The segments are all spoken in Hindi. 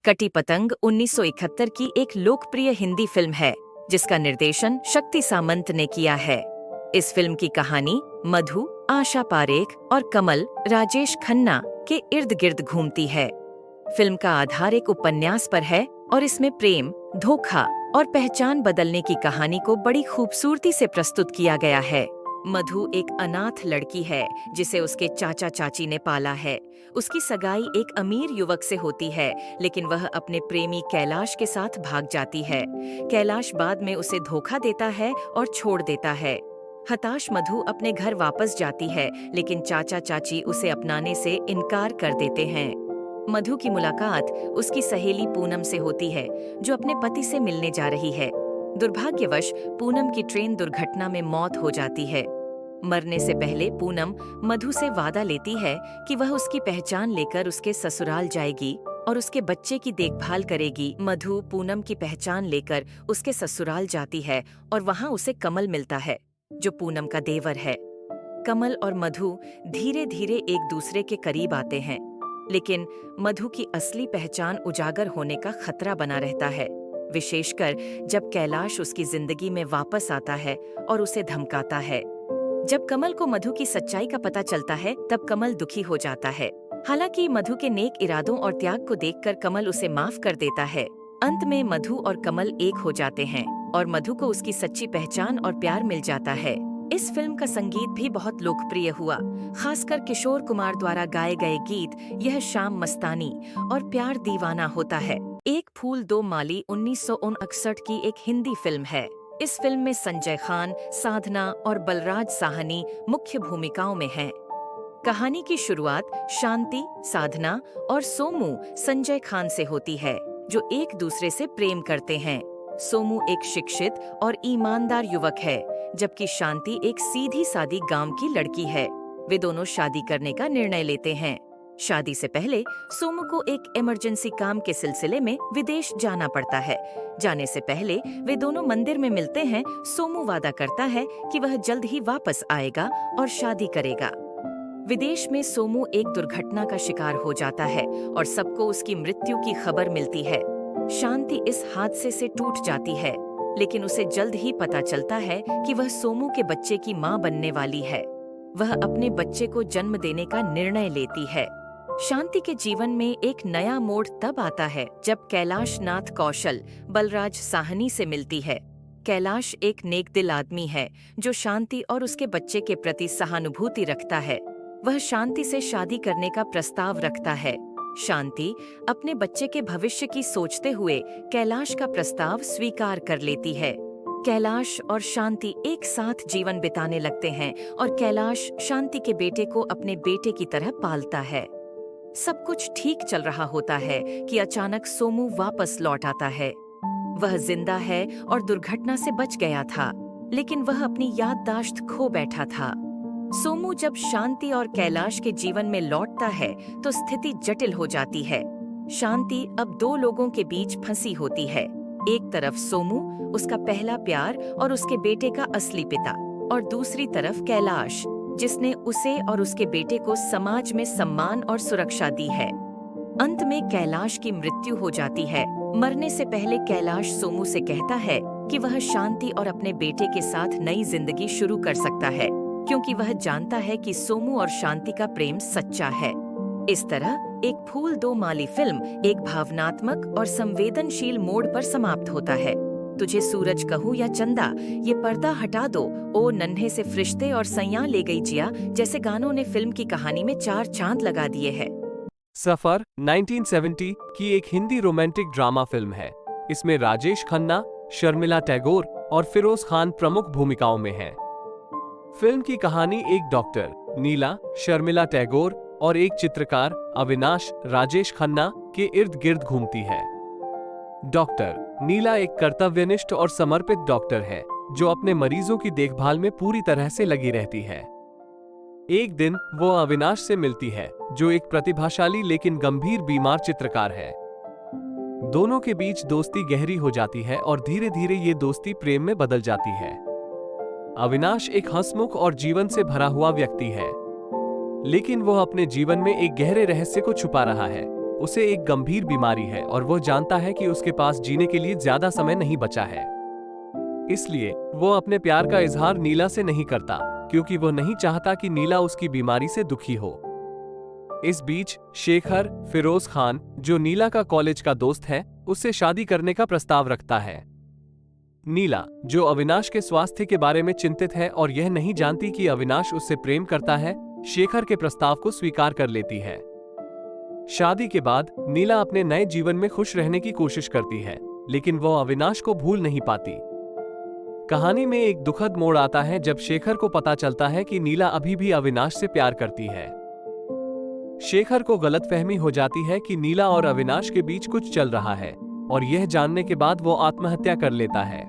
कटी पतंग 1971 की एक लोकप्रिय हिंदी फिल्म है जिसका निर्देशन शक्ति सामंत ने किया है। इस फिल्म की कहानी मधु, आशा पारेख और कमल राजेश खन्ना के इर्द गिर्द घूमती है। फिल्म का आधार एक उपन्यास पर है और इसमें प्रेम, धोखा और पहचान बदलने की कहानी को बड़ी खूबसूरती से प्रस्तुत किया गया है। मधु एक अनाथ लड़की है जिसे उसके चाचा चाची ने पाला है। उसकी सगाई एक अमीर युवक से होती है, लेकिन वह अपने प्रेमी कैलाश के साथ भाग जाती है। कैलाश बाद में उसे धोखा देता है और छोड़ देता है। हताश मधु अपने घर वापस जाती है, लेकिन चाचा चाची उसे अपनाने से इनकार कर देते हैं। मधु की मुलाकात उसकी सहेली पूनम से होती है, जो अपने पति से मिलने जा रही है। दुर्भाग्यवश पूनम की ट्रेन दुर्घटना में मौत हो जाती है। मरने से पहले पूनम मधु से वादा लेती है कि वह उसकी पहचान लेकर उसके ससुराल जाएगी और उसके बच्चे की देखभाल करेगी। मधु पूनम की पहचान लेकर उसके ससुराल जाती है और वहां उसे कमल मिलता है, जो पूनम का देवर है। कमल और मधु धीरे धीरे एक दूसरे के करीब आते हैं, लेकिन मधु की असली पहचान उजागर होने का खतरा बना रहता है, विशेषकर जब कैलाश उसकी जिंदगी में वापस आता है और उसे धमकाता है। जब कमल को मधु की सच्चाई का पता चलता है, तब कमल दुखी हो जाता है। हालांकि मधु के नेक इरादों और त्याग को देखकर कमल उसे माफ कर देता है। अंत में मधु और कमल एक हो जाते हैं और मधु को उसकी सच्ची पहचान और प्यार मिल जाता है। इस फिल्म का संगीत भी बहुत लोकप्रिय हुआ, खासकर किशोर कुमार द्वारा गाए गए गीत यह शाम मस्तानी और प्यार दीवाना होता है। एक फूल दो माली 1959 की एक हिंदी फिल्म है। इस फिल्म में संजय खान, साधना और बलराज साहनी मुख्य भूमिकाओं में हैं। कहानी की शुरुआत शांति, साधना और सोमू संजय खान से होती है, जो एक दूसरे से प्रेम करते हैं। सोमू एक शिक्षित और ईमानदार युवक है, जबकि शांति एक सीधी सादी गांव की लड़की है। वे दोनों शादी करने का निर्णय लेते हैं। शादी से पहले सोमू को एक इमरजेंसी काम के सिलसिले में विदेश जाना पड़ता है। जाने से पहले वे दोनों मंदिर में मिलते हैं। सोमू वादा करता है कि वह जल्द ही वापस आएगा और शादी करेगा। विदेश में सोमू एक दुर्घटना का शिकार हो जाता है और सबको उसकी मृत्यु की खबर मिलती है। शांति इस हादसे से टूट जाती है, लेकिन उसे जल्द ही पता चलता है कि वह सोमू के बच्चे की मां बनने वाली है। वह अपने बच्चे को जन्म देने का निर्णय लेती है। शांति के जीवन में एक नया मोड़ तब आता है जब कैलाश नाथ कौशल बलराज साहनी से मिलती है। कैलाश एक नेकदिल आदमी है जो शांति और उसके बच्चे के प्रति सहानुभूति रखता है। वह शांति से शादी करने का प्रस्ताव रखता है। शांति अपने बच्चे के भविष्य की सोचते हुए कैलाश का प्रस्ताव स्वीकार कर लेती है। कैलाश और शांति एक साथ जीवन बिताने लगते हैं और कैलाश शांति के बेटे को अपने बेटे की तरह पालता है। सब कुछ ठीक चल रहा होता है कि अचानक सोमू वापस लौट आता है। वह जिंदा है और दुर्घटना से बच गया था, लेकिन वह अपनी याददाश्त खो बैठा था। सोमू जब शांति और कैलाश के जीवन में लौटता है तो स्थिति जटिल हो जाती है। शांति अब दो लोगों के बीच फंसी होती है। एक तरफ सोमू, उसका पहला प्यार और उसके बेटे का असली पिता, और दूसरी तरफ कैलाश, जिसने उसे और उसके बेटे को समाज में सम्मान और सुरक्षा दी है। अंत में कैलाश की मृत्यु हो जाती है। मरने से पहले कैलाश सोमू से कहता है कि वह शांति और अपने बेटे के साथ नई जिंदगी शुरू कर सकता है, क्योंकि वह जानता है कि सोमू और शांति का प्रेम सच्चा है। इस तरह एक फूल दो माली फिल्म एक भावनात्मक और संवेदनशील मोड़ पर समाप्त होता है। तुझे सूरज कहूँ या चंदा, ये पर्दा हटा दो, ओ नन्हे से फरिश्ते और सैयां ले गई जिया जैसे गानों ने फिल्म की कहानी में चार चांद लगा दिए हैं। सफर 1970 की एक हिंदी रोमांटिक ड्रामा फिल्म है। इसमें राजेश खन्ना, शर्मिला टैगोर और फिरोज खान प्रमुख भूमिकाओं में हैं। फिल्म की कहानी एक डॉक्टर नीला, शर्मिला टैगोर और एक चित्रकार अविनाश राजेश खन्ना के इर्द गिर्द घूमती है। डॉक्टर नीला एक कर्तव्यनिष्ठ और समर्पित डॉक्टर है जो अपने मरीजों की देखभाल में पूरी तरह से लगी रहती है। एक दिन वो अविनाश से मिलती है, जो एक प्रतिभाशाली लेकिन गंभीर बीमार चित्रकार है। दोनों के बीच दोस्ती गहरी हो जाती है और धीरे धीरे ये दोस्ती प्रेम में बदल जाती है। अविनाश एक हंसमुख और जीवन से भरा हुआ व्यक्ति है, लेकिन वो अपने जीवन में एक गहरे रहस्य को छुपा रहा है। उसे एक गंभीर बीमारी है और वो जानता है कि उसके पास जीने के लिए ज्यादा समय नहीं बचा है। इसलिए वो अपने प्यार का इजहार नीला से नहीं करता, क्योंकि वो नहीं चाहता कि नीला उसकी बीमारी से दुखी हो। इस बीच शेखर फिरोज खान, जो नीला का कॉलेज का दोस्त है, उससे शादी करने का प्रस्ताव रखता है। नीला, जो अविनाश के स्वास्थ्य के बारे में चिंतित है और यह नहीं जानती कि अविनाश उससे प्रेम करता है, शेखर के प्रस्ताव को स्वीकार कर लेती है। शादी के बाद नीला अपने नए जीवन में खुश रहने की कोशिश करती है, लेकिन वह अविनाश को भूल नहीं पाती। कहानी में एक दुखद मोड़ आता है जब शेखर को पता चलता है कि नीला अभी भी अविनाश से प्यार करती है। शेखर को गलतफहमी हो जाती है कि नीला और अविनाश के बीच कुछ चल रहा है, और यह जानने के बाद वो आत्महत्या कर लेता है।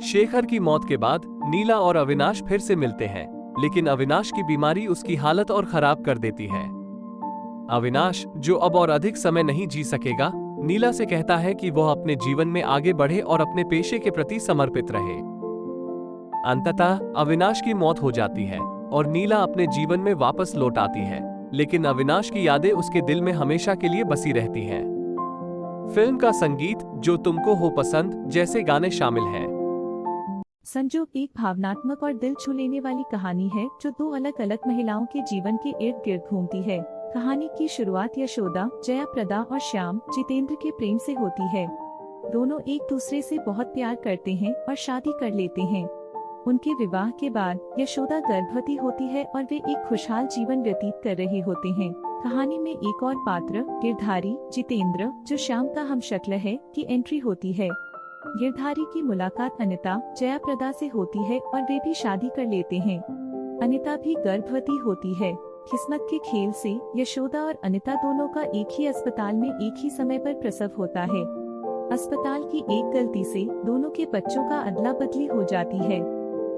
शेखर की मौत के बाद नीला और अविनाश फिर से मिलते हैं, लेकिन अविनाश की बीमारी उसकी हालत और खराब कर देती है। अविनाश, जो अब और अधिक समय नहीं जी सकेगा, नीला से कहता है कि वह अपने जीवन में आगे बढ़े और अपने पेशे के प्रति समर्पित रहे। अंततः अविनाश की मौत हो जाती है और नीला अपने जीवन में वापस लौट आती है, लेकिन अविनाश की यादें उसके दिल में हमेशा के लिए बसी रहती हैं। फिल्म का संगीत जो तुमको हो पसंद जैसे गाने शामिल हैं। संजोग एक भावनात्मक और दिल छू लेने वाली कहानी है जो दो अलग अलग महिलाओं के जीवन के इर्द गिर्द घूमती है। कहानी की शुरुआत यशोदा, जया प्रदा और श्याम जितेंद्र के प्रेम से होती है। दोनों एक दूसरे से बहुत प्यार करते हैं और शादी कर लेते हैं। उनके विवाह के बाद यशोदा गर्भवती होती है और वे एक खुशहाल जीवन व्यतीत कर रहे होते हैं। कहानी में एक और पात्र गिरधारी जितेंद्र, जो श्याम का हमशक्ल है, की एंट्री होती है। गिरधारी की मुलाकात अनिता, जया प्रदा से होती है और वे भी शादी कर लेते हैं। अनिता भी गर्भवती होती है। किस्मत के खेल से यशोदा और अनिता दोनों का एक ही अस्पताल में एक ही समय पर प्रसव होता है। अस्पताल की एक गलती से दोनों के बच्चों का अदला बदली हो जाती है।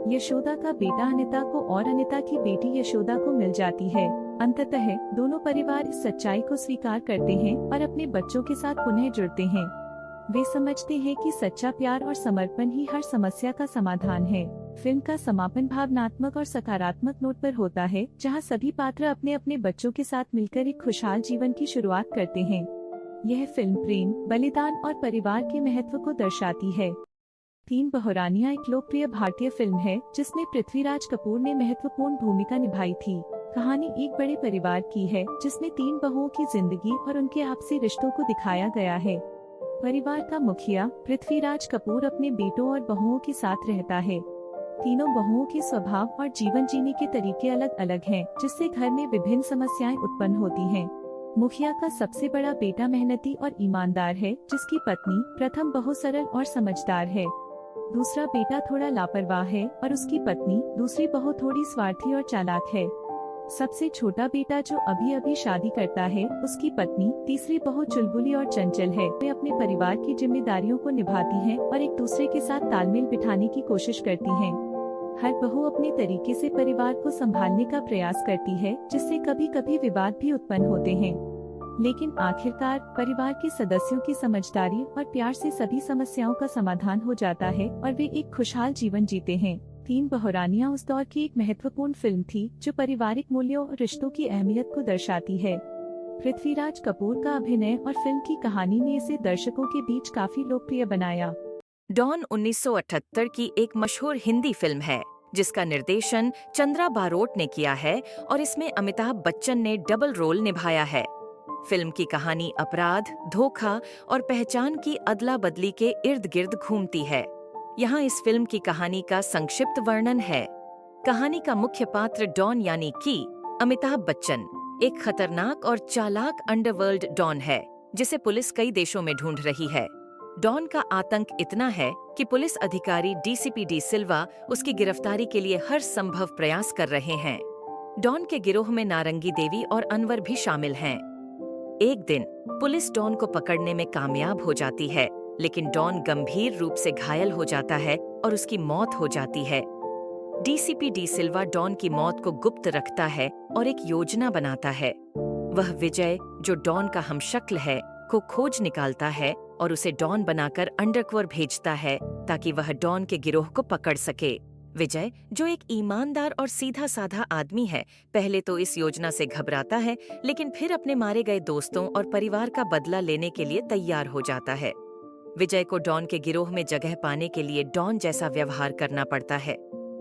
यशोदा का बेटा अनिता को और अनिता की बेटी यशोदा को मिल जाती है। अंततः दोनों परिवार इस सच्चाई को स्वीकार करते हैं और अपने बच्चों के साथ पुनः जुड़ते हैं। वे समझते हैं कि सच्चा प्यार और समर्पण ही हर समस्या का समाधान है। फिल्म का समापन भावनात्मक और सकारात्मक नोट पर होता है, जहां सभी पात्र अपने अपने बच्चों के साथ मिलकर एक खुशहाल जीवन की शुरुआत करते हैं। यह फिल्म प्रेम, बलिदान और परिवार के महत्व को दर्शाती है। तीन बहुरानियां एक लोकप्रिय भारतीय फिल्म है जिसमें पृथ्वीराज कपूर ने महत्वपूर्ण भूमिका निभाई थी। कहानी एक बड़े परिवार की है जिसमें तीन बहुओं की जिंदगी और उनके आपसी रिश्तों को दिखाया गया है। परिवार का मुखिया पृथ्वीराज कपूर अपने बेटों और बहुओं के साथ रहता है। तीनों बहुओं के स्वभाव और जीवन जीने के तरीके अलग अलग हैं, जिससे घर में विभिन्न समस्याएं उत्पन्न होती हैं। मुखिया का सबसे बड़ा बेटा मेहनती और ईमानदार है, जिसकी पत्नी प्रथम बहु सरल और समझदार है। दूसरा बेटा थोड़ा लापरवाह है और उसकी पत्नी दूसरी बहू थोड़ी स्वार्थी और चालाक है। सबसे छोटा बेटा जो अभी अभी शादी करता है, उसकी पत्नी तीसरी बहू चुलबुली और चंचल है। वे अपने परिवार की जिम्मेदारियों को निभाती हैं और एक दूसरे के साथ तालमेल बिठाने की कोशिश करती हैं। हर बहू अपने तरीके से परिवार को संभालने का प्रयास करती है, जिससे कभी कभी विवाद भी उत्पन्न होते हैं। लेकिन आखिरकार परिवार के सदस्यों की समझदारी और प्यार से सभी समस्याओं का समाधान हो जाता है और वे एक खुशहाल जीवन जीते हैं। तीन बहुरानियां उस दौर की एक महत्वपूर्ण फिल्म थी जो पारिवारिक मूल्यों और रिश्तों की अहमियत को दर्शाती है। पृथ्वीराज कपूर का अभिनय और फिल्म की कहानी ने इसे दर्शकों के बीच काफी लोकप्रिय बनाया। डॉन 1978 की एक मशहूर हिंदी फिल्म है जिसका निर्देशन चंद्रा बारोट ने किया है और इसमें अमिताभ बच्चन ने डबल रोल निभाया है। फिल्म की कहानी अपराध, धोखा और पहचान की अदला बदली के इर्द गिर्द घूमती है। यहाँ इस फिल्म की कहानी का संक्षिप्त वर्णन है। कहानी का मुख्य पात्र डॉन यानी कि अमिताभ बच्चन एक खतरनाक और चालाक अंडरवर्ल्ड डॉन है जिसे पुलिस कई देशों में ढूंढ रही है। डॉन का आतंक इतना है कि पुलिस अधिकारी डीसीपी डी सिल्वा उसकी गिरफ्तारी के लिए हर संभव प्रयास कर रहे हैं। डॉन के गिरोह में नारंगी देवी और अनवर भी शामिल हैं। एक दिन पुलिस डॉन को पकड़ने में कामयाब हो जाती है, लेकिन डॉन गंभीर रूप से घायल हो जाता है और उसकी मौत हो जाती है। डीसीपी डी सिल्वा डॉन की मौत को गुप्त रखता है और एक योजना बनाता है। वह विजय, जो डॉन का हमशक्ल है, को खोज निकालता है और उसे डॉन बनाकर अंडरकवर भेजता है ताकि वह डॉन के गिरोह को पकड़ सके। विजय, जो एक ईमानदार और सीधा साधा आदमी है, पहले तो इस योजना से घबराता है, लेकिन फिर अपने मारे गए दोस्तों और परिवार का बदला लेने के लिए तैयार हो जाता है। विजय को डॉन के गिरोह में जगह पाने के लिए डॉन जैसा व्यवहार करना पड़ता है।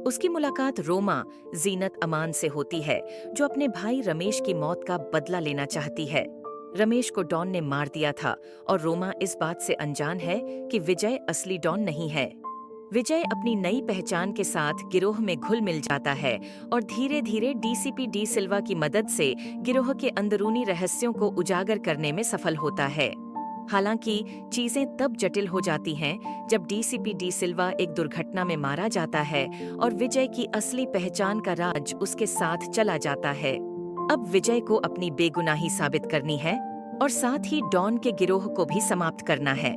उसकी मुलाकात रोमा जीनत अमान से होती है, जो अपने भाई रमेश की मौत का बदला लेना चाहती है। रमेश को डॉन ने मार दिया था और रोमा इस बात से अनजान है कि विजय असली डॉन नहीं है। विजय अपनी नई पहचान के साथ गिरोह में घुल मिल जाता है और धीरे धीरे डीसीपी डी सिल्वा की मदद से गिरोह के अंदरूनी रहस्यों को उजागर करने में सफल होता है। हालांकि चीजें तब जटिल हो जाती हैं जब डीसीपी डी सिल्वा एक दुर्घटना में मारा जाता है और विजय की असली पहचान का राज उसके साथ चला जाता है। अब विजय को अपनी बेगुनाही साबित करनी है और साथ ही डॉन के गिरोह को भी समाप्त करना है।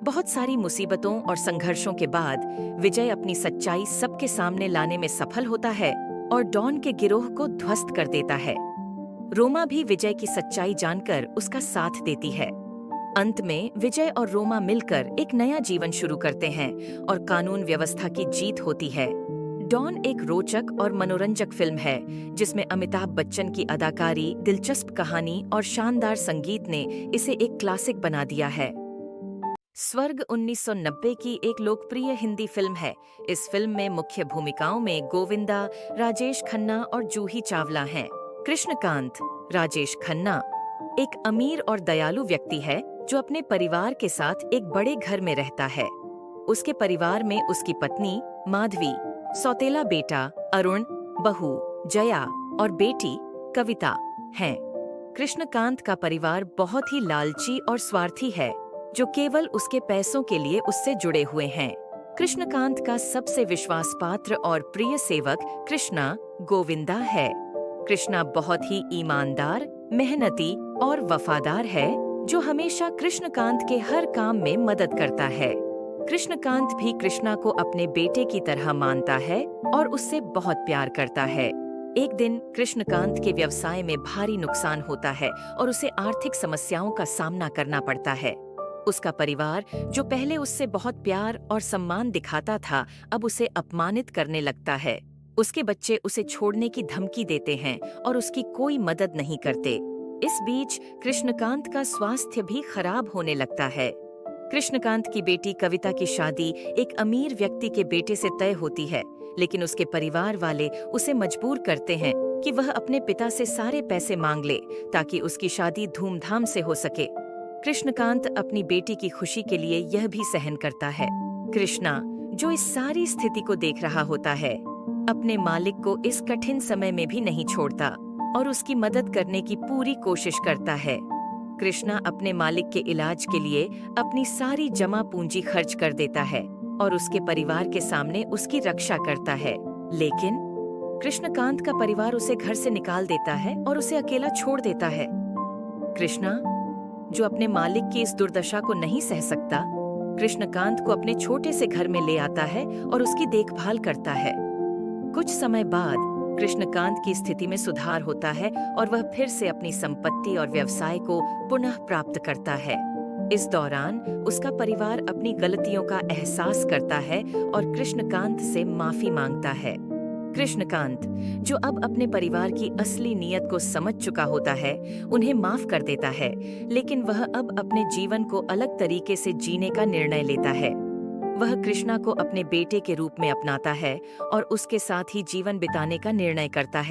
बहुत सारी मुसीबतों और संघर्षों के बाद विजय अपनी सच्चाई सबके सामने लाने में सफल होता है और डॉन के गिरोह को ध्वस्त कर देता है। रोमा भी विजय की सच्चाई जानकर उसका साथ देती है। अंत में विजय और रोमा मिलकर एक नया जीवन शुरू करते हैं और कानून व्यवस्था की जीत होती है। डॉन एक रोचक और मनोरंजक फिल्म है जिसमें अमिताभ बच्चन की अदाकारी, दिलचस्प कहानी और शानदार संगीत ने इसे एक क्लासिक बना दिया है। स्वर्ग 1990 की एक लोकप्रिय हिंदी फिल्म है। इस फिल्म में मुख्य भूमिकाओं में गोविंदा, राजेश खन्ना और जूही चावला हैं। कृष्णकांत, राजेश खन्ना, एक अमीर और दयालु व्यक्ति है जो अपने परिवार के साथ एक बड़े घर में रहता है। उसके परिवार में उसकी पत्नी माधवी, सौतेला बेटा अरुण, बहू जया और बेटी कविता हैं। कृष्णकांत का परिवार बहुत ही लालची और स्वार्थी है, जो केवल उसके पैसों के लिए उससे जुड़े हुए हैं। कृष्णकांत का सबसे विश्वास पात्र और प्रिय सेवक कृष्णा गोविंदा है। कृष्णा बहुत ही ईमानदार, मेहनती और वफादार है, जो हमेशा कृष्णकांत के हर काम में मदद करता है। कृष्णकांत भी कृष्णा को अपने बेटे की तरह मानता है और उससे बहुत प्यार करता है। एक दिन कृष्णकांत के व्यवसाय में भारी नुकसान होता है और उसे आर्थिक समस्याओं का सामना करना पड़ता है। उसका परिवार, जो पहले उससे बहुत प्यार और सम्मान दिखाता था, अब उसे अपमानित करने लगता है। उसके बच्चे उसे छोड़ने की धमकी देते हैं और उसकी कोई मदद नहीं करते। इस बीच कृष्णकांत का स्वास्थ्य भी खराब होने लगता है। कृष्णकांत की बेटी कविता की शादी एक अमीर व्यक्ति के बेटे से तय होती है, लेकिन उसके परिवार वाले उसे मजबूर करते हैं कि वह अपने पिता से सारे पैसे मांग ले ताकि उसकी शादी धूमधाम से हो सके। कृष्णकांत अपनी बेटी की खुशी के लिए यह भी सहन करता है। कृष्णा, जो इस सारी स्थिति को देख रहा होता है, अपने मालिक को इस कठिन समय में भी नहीं छोड़ता और उसकी मदद करने की पूरी कोशिश करता है। कृष्णा अपने मालिक के इलाज के लिए अपनी सारी जमा पूंजी खर्च कर देता है और उसके परिवार के सामने उसकी रक्षा करता है। लेकिन कृष्णकांत का परिवार उसे घर से निकाल देता है और उसे अकेला छोड़ देता है। कृष्णा, जो अपने मालिक की इस दुर्दशा को नहीं सह सकता, कृष्णकांत को अपने छोटे से घर में ले आता है और उसकी देखभाल करता है। कुछ समय बाद कृष्णकांत की स्थिति में सुधार होता है और वह फिर से अपनी संपत्ति और व्यवसाय को पुनः प्राप्त करता है। इस दौरान उसका परिवार अपनी गलतियों का एहसास करता है और कृष्णकांत से माफी मांगता है। कृष्णकांत, जो अब अपने परिवार की असली नीयत को समझ चुका होता है, उन्हें माफ कर देता है, लेकिन वह अब अपने जीवन को अलग तरीके से जीने का निर्णय लेता है। वह कृष्णा को अपने बेटे के रूप में अपनाता है और उसके साथ ही जीवन बिताने का निर्णय करता है।